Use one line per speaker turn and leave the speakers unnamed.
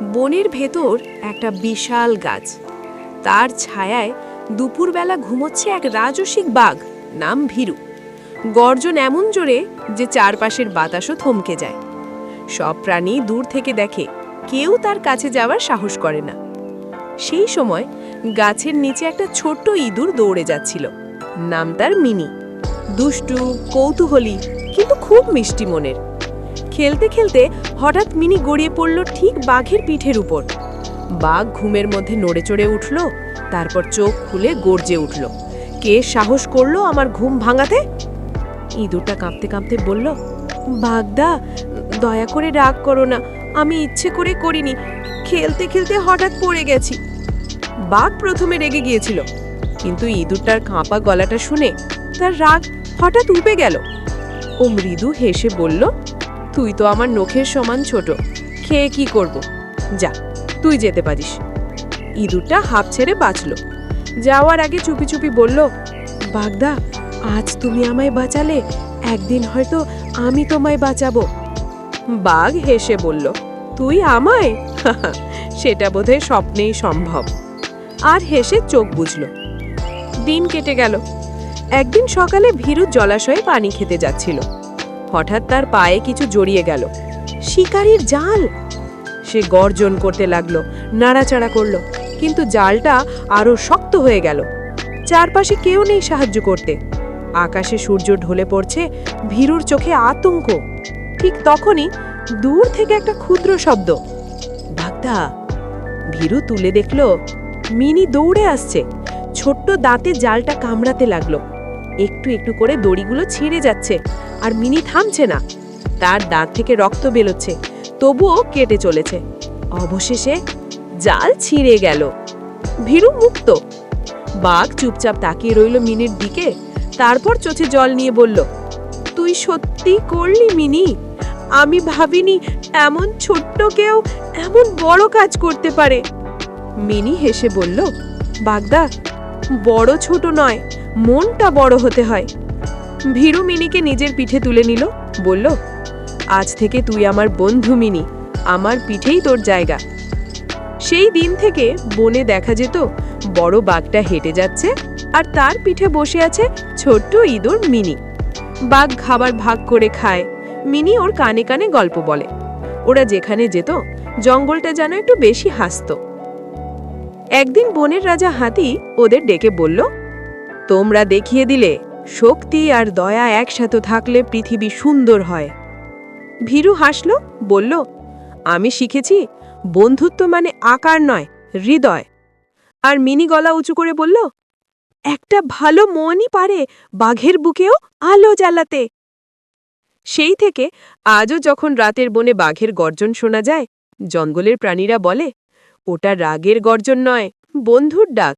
বনের ভেতর একটা বিশাল গাছ, তার ছায়ায় দুপুরবেলা ঘুমোচ্ছে এক রাজসিক বাঘ, নাম ভীরু। গর্জন এমন জোরে যে চারপাশের বাতাসও থমকে যায়। সব প্রাণী দূর থেকে দেখে, কেউ তার কাছে যাওয়ার সাহস করে না। সেই সময় গাছের নিচে একটা ছোট্ট ইঁদুর দৌড়ে যাচ্ছিল। নাম তার মিনি। দুষ্টু, কৌতূহলী, কিন্তু খুব মিষ্টি মনের। খেলতে খেলতে হঠাৎ মিনি গড়িয়ে পড়ল ঠিক বাঘের পিঠের উপর। বাঘ ঘুমের মধ্যে নড়ে চড়ে উঠল, তারপর চোখ খুলে গর্জে উঠল, কে সাহস করলো আমার ঘুম ভাঙাতে? ইঁদুরটা কাঁপতে কাঁপতে বলল, বাঘদা, দয়া করে রাগ করো না, আমি ইচ্ছে করে করিনি, খেলতে খেলতে হঠাৎ পড়ে গেছি। বাঘ প্রথমে রেগে গিয়েছিল, কিন্তু ইঁদুরটার কাঁপা গলাটা শুনে তার রাগ হঠাৎ উপে গেল। ও মৃদু হেসে বলল, তুই তো আমার নখের সমান ছোট, খেয়ে কি করব? যা, তুই যেতে পারিস। ইঁদুরটা হাঁপ ছেড়ে বাঁচল। যাওয়ার আগে চুপি চুপি বলল, বাঘদা, আজ তুমি আমায় বাঁচালে, একদিন হয়তো আমি তোমায় বাঁচাবো। বাঘ হেসে বলল, তুই আমায়? সেটা বোধহয় স্বপ্নেই সম্ভব। আর হেসে চোখ বুঝল। দিন কেটে গেল। একদিন সকালে ভীরু জলাশয়ে পানি খেতে যাচ্ছিল। হঠাৎ তার পায়ে কিছু জড়িয়ে গেল। শিকারীর জাল! সে গর্জন করতে লাগলো, নাড়াচাড়া করলো, কিন্তু জালটা আরো শক্ত হয়ে গেল। চারপাশে কেউ নেই সাহায্য করতে। আকাশে সূর্য ঢলে পড়ছে, ভীরুর চোখে আতঙ্ক। ঠিক তখনই দূর থেকে একটা ক্ষুদ্র শব্দ, বাঘদা। ভীরু তুলে দেখল, মিনি দৌড়ে আসছে। ছোট্ট দাঁতে জালটা কামড়াতে লাগলো। একটু একটু করে দড়িগুলো ছিঁড়ে যাচ্ছে, আর মিনি থামছে না। তার দাঁত থেকে রক্ত বেরোচ্ছে, তবুও কেটে চলেছে। অবশেষে জাল ছিঁড়ে গেল। ভীরু মুক্ত। বাঘ চুপচাপ তাকিয়ে রইল মিনির দিকে, তারপর চোখে জল নিয়ে বলল, তুই সত্যি করলি মিনি। আমি ভাবিনি এমন ছোট্ট কেউ এমন বড় কাজ করতে পারে। মিনি হেসে বলল, বাগদা, বড় ছোট নয়, মনটা বড় হতে হয়। ভীরু মিনিকে নিজের পিঠে তুলে নিল, বলল, আজ থেকে তুই আমার বন্ধু মিনি, আমার পিঠেই তোর জায়গা। সেই দিন থেকে বনে দেখা যেত বড় বাঘটা হেঁটে যাচ্ছে, আর তার পিঠে বসে আছে ছোট্ট ইঁদুর মিনি। বাঘ খাবার ভাগ করে খায়, মিনি ওর কানে কানে গল্প বলে। ওরা যেখানে যেত জঙ্গলটা যেন একটু বেশি হাসত। একদিন বনের রাজা হাতি ওদের ডেকে বলল, তোমরা দেখিয়ে দিলে শক্তি আর দয়া একসাথে থাকলে পৃথিবী সুন্দর হয়। ভীরু হাসল, বলল, আমি শিখেছি বন্ধুত্ব মানে আকার নয়, হৃদয়। আর মিনি গলা উঁচু করে বলল, একটা ভালো মনই পারে বাঘের বুকেও আলো জ্বালাতে। সেই থেকে আজও যখন রাতের বনে বাঘের গর্জন শোনা যায়, জঙ্গলের প্রাণীরা বলে, ওটা রাগের গর্জন নয়, বন্ধুর ডাক।